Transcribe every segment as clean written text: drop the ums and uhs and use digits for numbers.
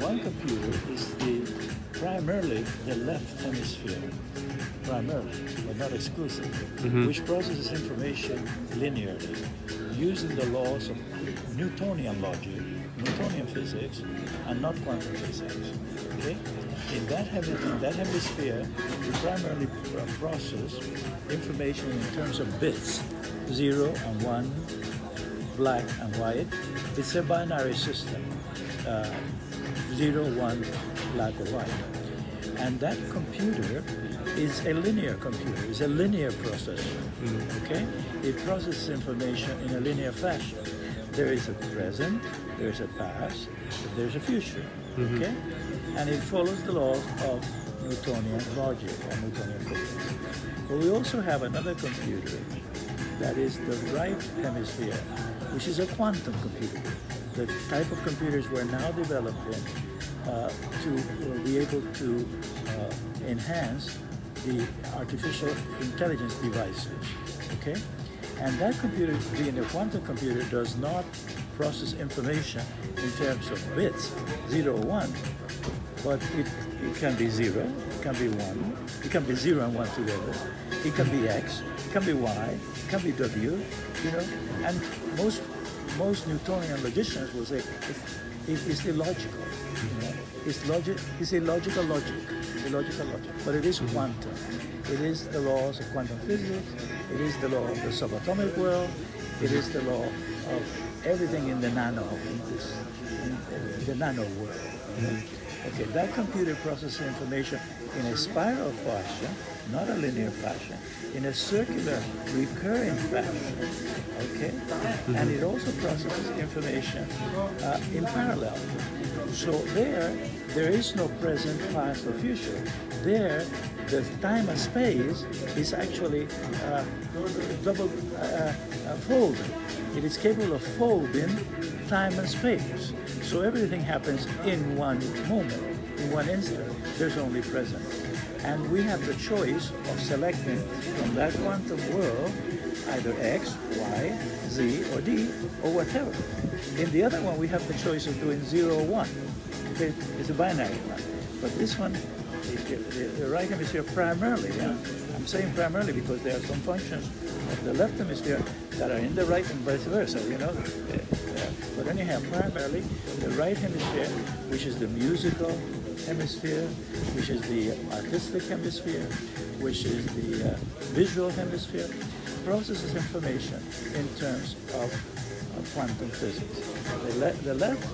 one computer is primarily the left hemisphere, primarily, but not exclusively, which processes information linearly using the laws of Newtonian logic, Newtonian physics, and not quantum physics. Okay? In that hemisphere, we primarily process information in terms of bits, 0 and 1, black and white. It's a binary system, 0, 1, black or white. And that computer is a linear computer, it's a linear processor, okay? It processes information in a linear fashion. There is a present, there's a past, there's a future, okay? And it follows the laws of Newtonian logic or Newtonian physics. But we also have another computer that is the right hemisphere, which is a quantum computer. The type of computers we're now developing to be able to enhance the artificial intelligence devices, okay? And that computer, being a quantum computer, does not process information in terms of bits, 0 or 1, but it can be 0, it can be 1, it can be 0 and 1 together, it can be X, it can be Y, it can be W, you know, and most Newtonian logicians will say it's illogical, you know? It's illogical logic, but it is quantum. It is the laws of quantum physics, it is the law of the subatomic world, it is the law of everything in the nano, in the nano world. Okay, that computer processes information in a spiral fashion, not a linear fashion, in a circular, recurring fashion, okay? And it also processes information in parallel. So there is no present, past, or future. There, the time and space is actually double folded. It is capable of folding time and space. So everything happens in one moment, in one instant. There's only present. And we have the choice of selecting from that quantum world either X, Y, Z, or D, or whatever. In the other one, we have the choice of doing 0 or 1. Okay? It's a binary one. But this one, the right hemisphere primarily, yeah? I'm saying primarily because there are some functions of the left hemisphere that are in the right and vice versa, you know? But anyhow, primarily, the right hemisphere, which is the musical hemisphere, which is the artistic hemisphere, which is the visual hemisphere, processes information in terms of quantum physics. The left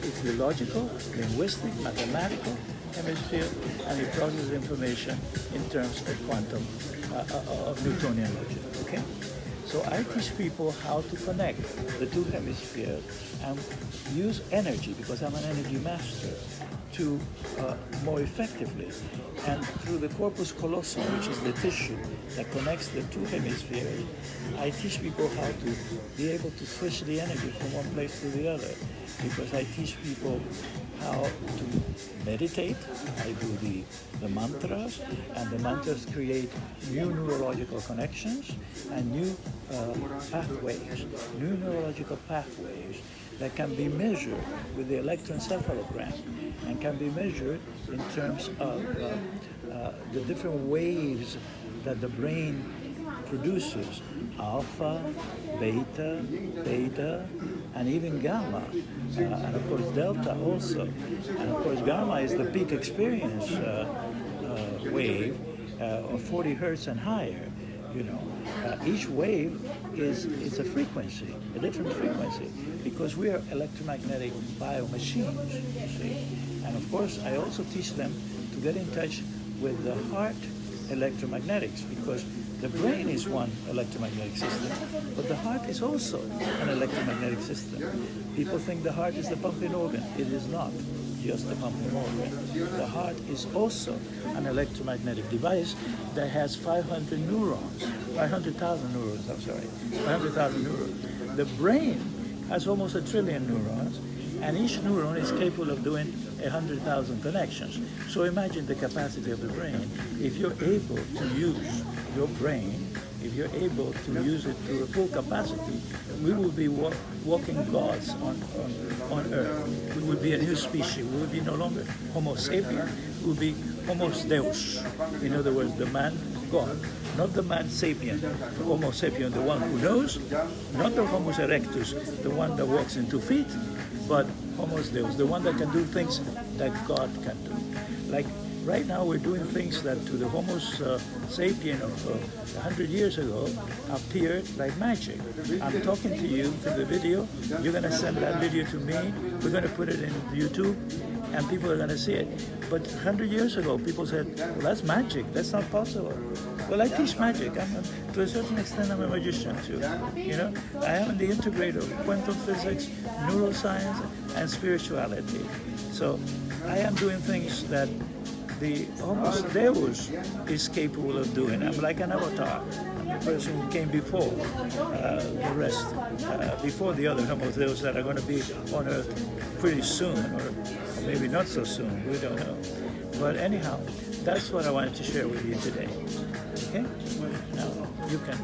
is the logical, linguistic, mathematical hemisphere, and it processes information in terms of quantum, of Newtonian logic, okay? So I teach people how to connect the two hemispheres and use energy, because I'm an energy master, to more effectively. And through the corpus callosum, which is the tissue that connects the two hemispheres, I teach people how to be able to switch the energy from one place to the other. Because I teach people how to meditate. I do the mantras, and the mantras create new neurological connections and new pathways, new neurological pathways that can be measured with the electroencephalogram and can be measured in terms of the different waves that the brain produces, alpha, beta, theta, and even gamma, and of course delta also. And of course gamma is the peak experience wave of 40 hertz and higher. You know, each wave is a frequency, a different frequency, because we are electromagnetic biomachines, you see. And of course, I also teach them to get in touch with the heart electromagnetics, because the brain is one electromagnetic system, but the heart is also an electromagnetic system. People think the heart is the pumping organ. It is not just the pumping organ. The heart is also an electromagnetic device that has 500,000 neurons, 500,000 neurons. The brain has almost 1 trillion neurons, and each neuron is capable of doing 100,000 connections. So imagine the capacity of the brain. If you're able to use your brain if you're able to use it to a full capacity, we will be walking gods on Earth. We will be a new species. We will be no longer Homo sapien. We will be Homo Deus. In other words, the man God, not the man sapien, the Homo sapien, the one who knows, not the Homo erectus, the one that walks in 2 feet, but Homo Deus, the one that can do things that God can do. Like right now, we're doing things that to the Homo sapien of 100 years ago appeared like magic. I'm talking to you through the video. You're going to send that video to me. We're going to put it in YouTube, and people are going to see it. But 100 years ago, people said, well, that's magic. That's not possible. Well, I teach magic. To a certain extent, I'm a magician too. You know, I am in the integrator of quantum physics, neuroscience, and spirituality. So I am doing things that the Homo Deus is capable of doing. I'm like an avatar. I'm the person who came before the rest, before the other Homo Deus that are going to be on Earth pretty soon, or maybe not so soon, we don't know. But anyhow, that's what I wanted to share with you today. Okay? Now, you can